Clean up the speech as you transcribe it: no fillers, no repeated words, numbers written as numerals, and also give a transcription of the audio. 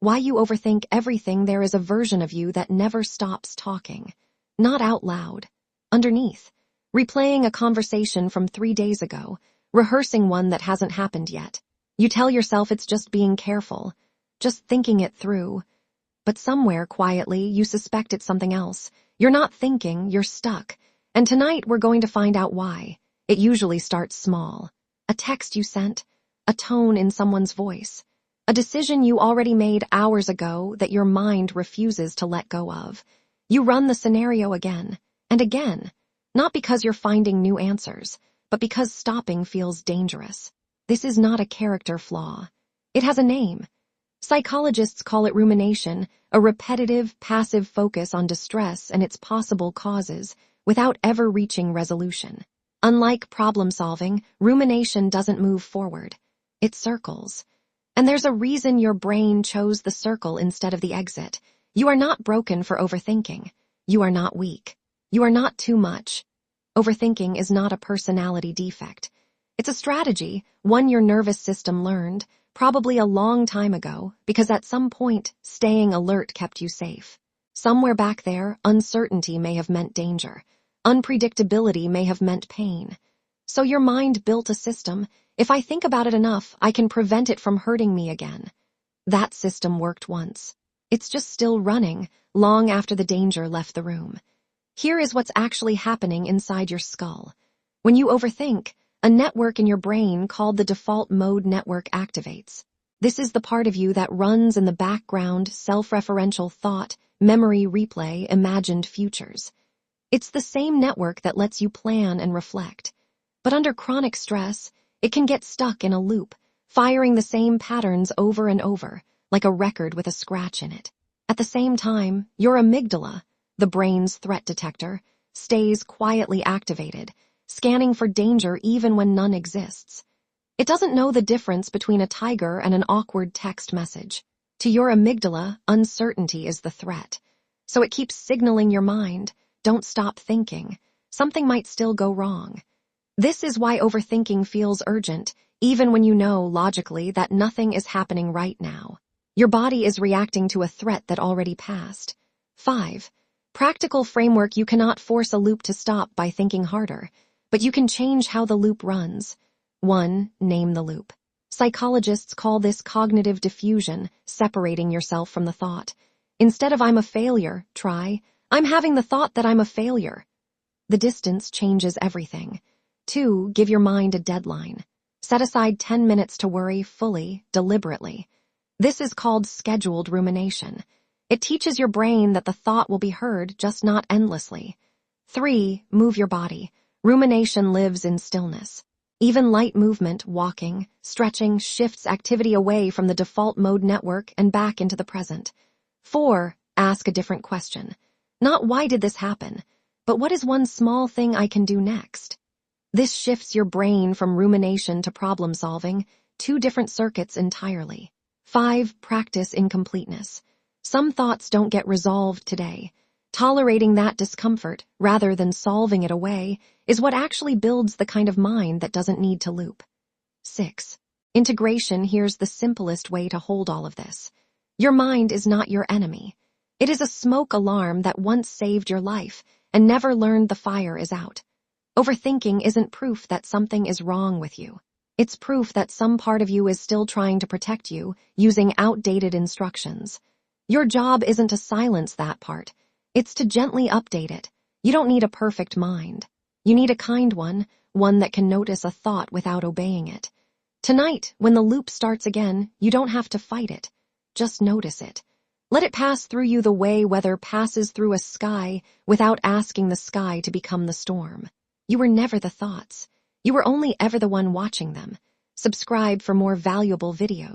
Why you overthink everything. There is a version of you that never stops talking. Not out loud. Underneath. Replaying a conversation from 3 days ago. Rehearsing one that hasn't happened yet. You tell yourself it's just being careful. Just thinking it through. But somewhere, quietly, you suspect it's something else. You're not thinking, you're stuck. And tonight we're going to find out why. It usually starts small. A text you sent. A tone in someone's voice. A decision you already made hours ago that your mind refuses to let go of. You run the scenario again and again, not because you're finding new answers, but because stopping feels dangerous. This is not a character flaw. It has a name. Psychologists call it rumination, a repetitive, passive focus on distress and its possible causes without ever reaching resolution. Unlike problem solving, rumination doesn't move forward. It circles. And there's a reason your brain chose the circle instead of the exit. You are not broken for overthinking. You are not weak. You are not too much. Overthinking is not a personality defect. It's a strategy, one your nervous system learned, probably a long time ago, because at some point, staying alert kept you safe. Somewhere back there, uncertainty may have meant danger. Unpredictability may have meant pain. So your mind built a system. If I think about it enough, I can prevent it from hurting me again. That system worked once. It's just still running, long after the danger left the room. Here is what's actually happening inside your skull. When you overthink, a network in your brain called the default mode network activates. This is the part of you that runs in the background, self-referential thought, memory replay, imagined futures. It's the same network that lets you plan and reflect. But under chronic stress, it can get stuck in a loop, firing the same patterns over and over, like a record with a scratch in it. At the same time, your amygdala, the brain's threat detector, stays quietly activated, scanning for danger even when none exists. It doesn't know the difference between a tiger and an awkward text message. To your amygdala, uncertainty is the threat. So it keeps signaling your mind, don't stop thinking. Something might still go wrong. This is why overthinking feels urgent, even when you know, logically, that nothing is happening right now. Your body is reacting to a threat that already passed. 5. Practical framework. You cannot force a loop to stop by thinking harder, but you can change how the loop runs. 1. Name the loop. Psychologists call this cognitive diffusion, separating yourself from the thought. Instead of "I'm a failure," try, "I'm having the thought that I'm a failure." The distance changes everything. 2. Give your mind a deadline. Set aside 10 minutes to worry fully, deliberately. This is called scheduled rumination. It teaches your brain that the thought will be heard, just not endlessly. 3. Move your body. Rumination lives in stillness. Even light movement, walking, stretching, shifts activity away from the default mode network and back into the present. 4. Ask a different question. Not "why did this happen?" but "what is one small thing I can do next?" This shifts your brain from rumination to problem solving, 2 different circuits entirely. 5. Practice incompleteness. Some thoughts don't get resolved today. Tolerating that discomfort, rather than solving it away, is what actually builds the kind of mind that doesn't need to loop. 6. Integration. Here's the simplest way to hold all of this. Your mind is not your enemy. It is a smoke alarm that once saved your life and never learned the fire is out. Overthinking isn't proof that something is wrong with you. It's proof that some part of you is still trying to protect you, using outdated instructions. Your job isn't to silence that part. It's to gently update it. You don't need a perfect mind. You need a kind one that can notice a thought without obeying it. Tonight, when the loop starts again, you don't have to fight it. Just notice it. Let it pass through you the way weather passes through a sky without asking the sky to become the storm. You were never the thoughts. You were only ever the one watching them. Subscribe for more valuable videos.